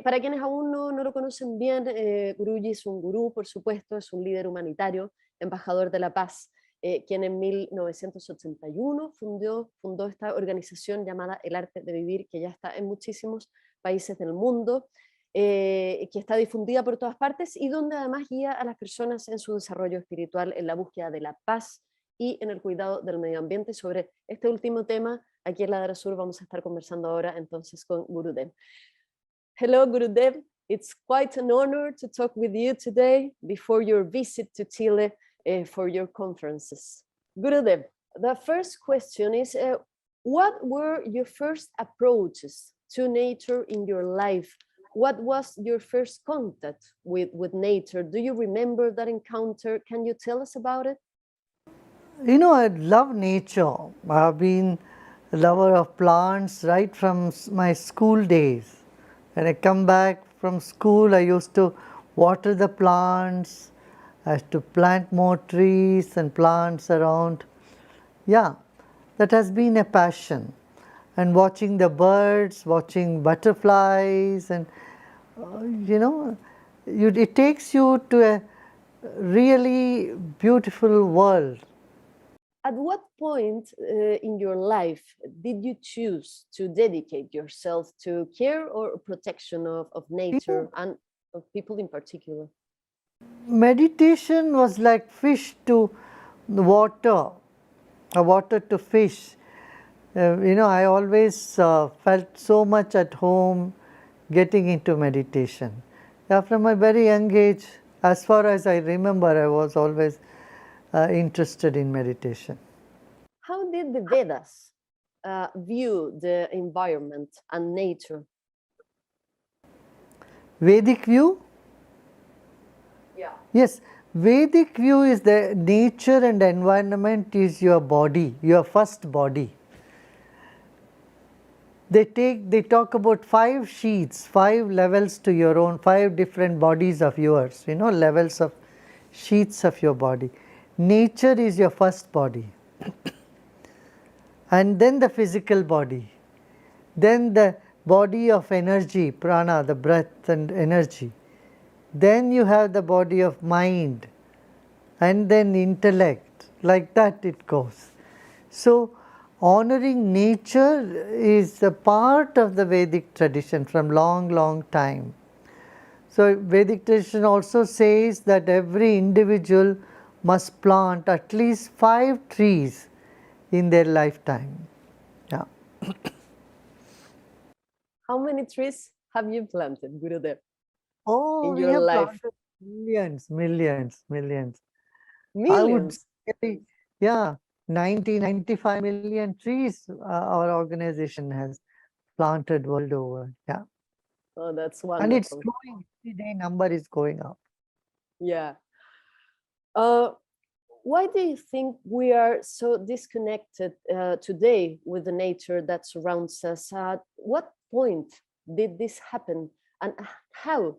Para quienes aún no lo conocen bien, Guruji es un gurú, por supuesto, es un líder humanitario, embajador de la paz, quien en 1981 fundó esta organización llamada El Arte de Vivir, que ya está en muchísimos países del mundo, que está difundida por todas partes y donde además guía a las personas en su desarrollo espiritual, en la búsqueda de la paz y en el cuidado del medio ambiente. Sobre este último tema, aquí en Ladera Sur vamos a estar conversando ahora entonces con Gurudev. Hello, Gurudev. It's quite an honor to talk with you today before your visit to Chile for your conferences. Gurudev, the first question is, what were your first approaches to nature in your life? What was your first contact with nature? Do you remember that encounter? Can you tell us about it? You know, I love nature. I've been a lover of plants right from my school days. When I come back from school, I used to water the plants, I used to plant more trees and plants around. Yeah, that has been a passion. And watching the birds, watching butterflies, and you know, it takes you to a really beautiful world. At what point in your life did you choose to dedicate yourself to care or protection of nature and of people in particular? Meditation was like fish to water, or water to fish. You know, I always felt so much at home getting into meditation. Yeah, from a very young age, as far as I remember, I was always interested in meditation. How did the Vedas view the environment and nature? Vedic view? Yeah. Yes, Vedic view is the nature and environment is your body, your first body. They talk about 5 sheets, 5 levels to your own, 5 different bodies of yours, you know, levels of sheets of your body. Nature is your first body. And then the physical body, then the body of energy, prana, the breath and energy. Then you have the body of mind, and then intellect, like that it goes. So, honoring nature is a part of the Vedic tradition from long time. So, Vedic tradition also says that every individual must plant at least 5 trees in their lifetime. Yeah. How many trees have you planted, Gurudev? Oh, in we your have life? planted millions. I would Millions. say, yeah, 95 million trees our organization has planted world over. Yeah. Oh, that's And it's wonderful. growing, every day number is going up. Yeah. Why do you think we are so disconnected today with the nature that surrounds us? At what point did this happen, and how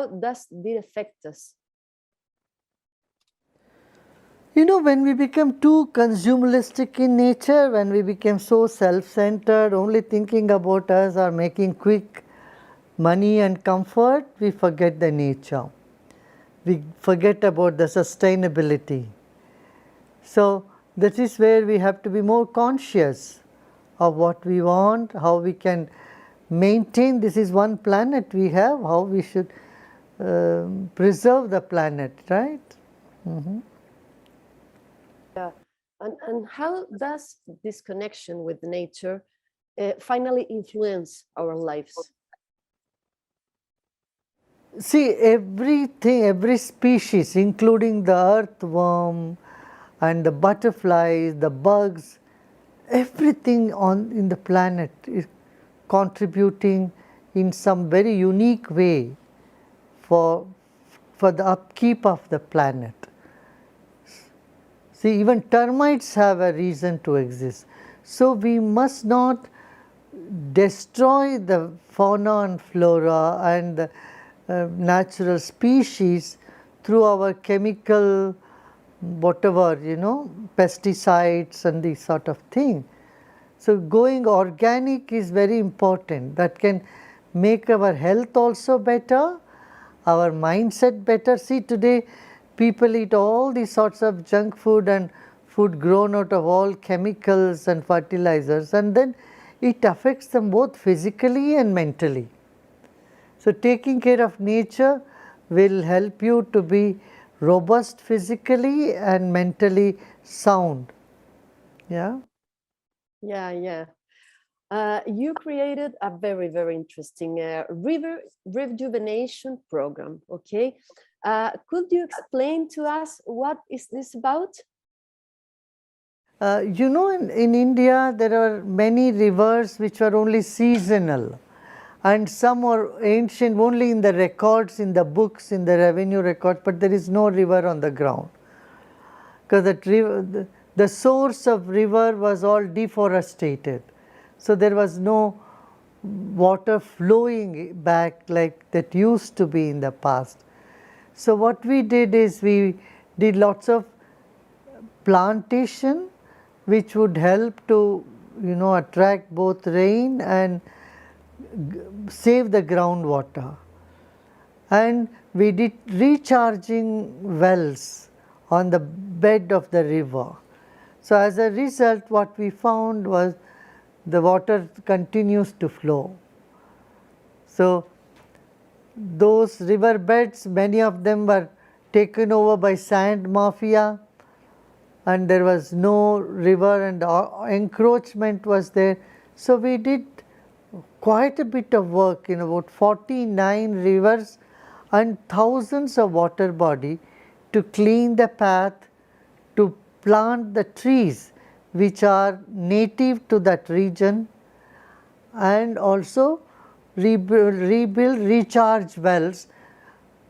does it affect us? You know, when we become too consumeristic in nature, when we become so self-centered, only thinking about us or making quick money and comfort, we forget the nature. We forget about the sustainability. So, that is where we have to be more conscious of what we want, how we can maintain. This is one planet we have, how we should preserve the planet, right? Mm-hmm. Yeah. And how does this connection with nature finally influence our lives? See, everything, every species, including the earthworm and the butterflies, the bugs, everything in the planet is contributing in some very unique way for the upkeep of the planet. See, even termites have a reason to exist. So, we must not destroy the fauna and flora and the natural species through our chemical, whatever, you know, pesticides and these sort of thing. So, going organic is very important. That can make our health also better, our mindset better. See, today people eat all these sorts of junk food and food grown out of all chemicals and fertilizers, and then it affects them both physically and mentally. So, taking care of nature will help you to be robust physically and mentally sound. Yeah. Yeah. You created a very, very interesting river rejuvenation program. Okay, could you explain to us what is this about? You know, in India there are many rivers which are only seasonal, and some are ancient only in the records, in the books, in the revenue records, but there is no river on the ground, because the source of river was all deforested. So, there was no water flowing back like that used to be in the past. So, what we did is we did lots of plantation which would help to attract both rain and save the groundwater, and we did recharging wells on the bed of the river. So, as a result what we found was the water continues to flow. So, those river beds, many of them were taken over by sand mafia, and there was no river and encroachment was there. So, we did quite a bit of work in about 49 rivers and thousands of water body to clean the path, to plant the trees which are native to that region, and also rebuild recharge wells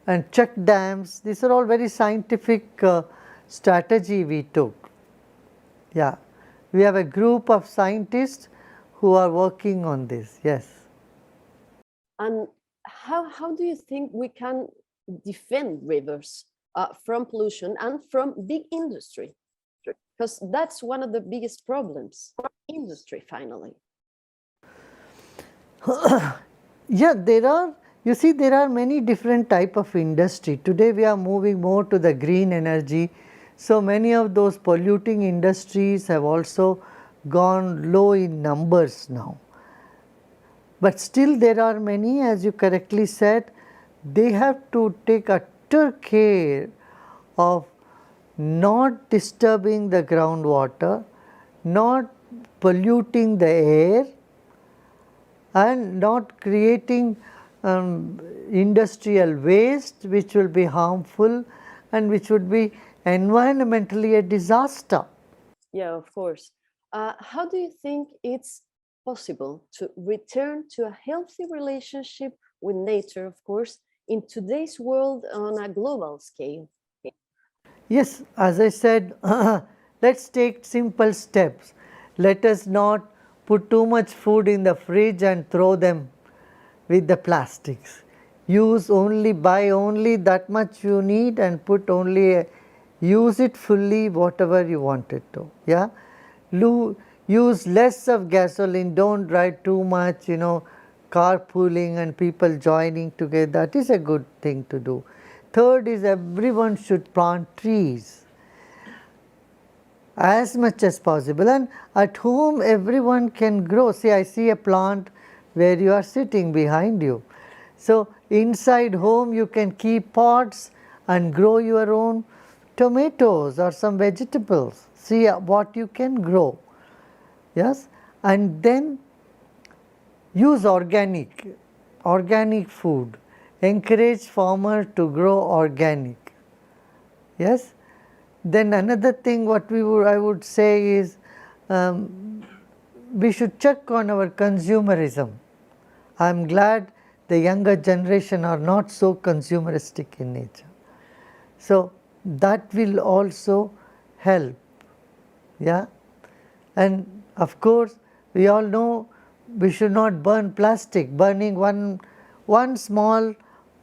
and check dams. These are all very scientific strategy we took. Yeah, we have a group of scientists who are working on this. Yes. And how do you think we can defend rivers from pollution and from big industry? Because that's one of the biggest problems, industry finally. Yeah, there are many different type of industry. Today we are moving more to the green energy. So many of those polluting industries have also gone low in numbers now. But still there are many, as you correctly said, they have to take utter care of not disturbing the groundwater, not polluting the air, and not creating industrial waste which will be harmful and which would be environmentally a disaster. Yeah, of course. How do you think it's possible to return to a healthy relationship with nature, of course, in today's world on a global scale? Yes, as I said, let's take simple steps. Let us not put too much food in the fridge and throw them with the plastics. Buy only that much you need and use it fully whatever you want it to. Yeah, use less of gasoline. Don't drive too much. Carpooling and people joining together. That is a good thing to do. Third is everyone should plant trees as much as possible, and at home everyone can grow. See, I see a plant where you are sitting behind you. So, inside home you can keep pots and grow your own tomatoes or some vegetables. See what you can grow. Yes, and then use organic food. Encourage farmer to grow organic. Yes. Then another thing what I would say is we should check on our consumerism. I am glad the younger generation are not so consumeristic in nature. So that will also help. Yeah. And of course, we all know we should not burn plastic. Burning one small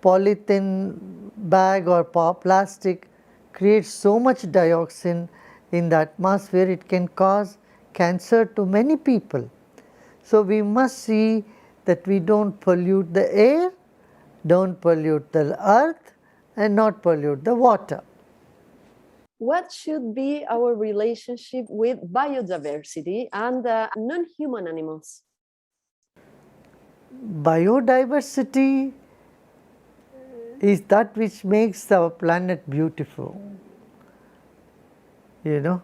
polythene bag or plastic creates so much dioxin in the atmosphere, it can cause cancer to many people. So we must see that we don't pollute the air, don't pollute the earth, and not pollute the water. What should be our relationship with biodiversity and non-human animals? Biodiversity is that which makes our planet beautiful. You know,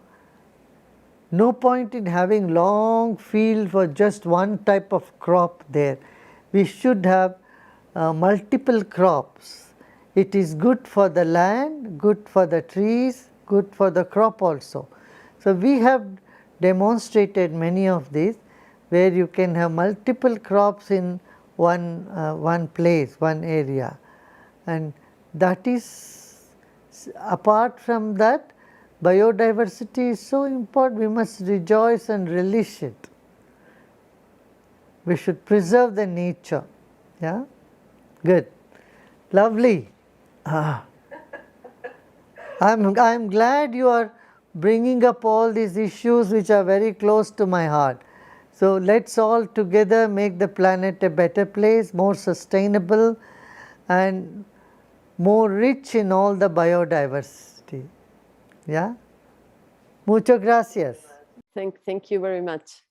no point in having long field for just one type of crop there. We should have multiple crops. It is good for the land, good for the trees, good for the crop also. So we have demonstrated many of these where you can have multiple crops in one place, one area, and that is, apart from that, biodiversity is so important. We must rejoice and relish it. We should preserve the nature. Yeah, good, lovely. I'm glad you are bringing up all these issues which are very close to my heart. So let's all together make the planet a better place, more sustainable and more rich in all the biodiversity. Yeah? Muchas gracias. Thank you very much.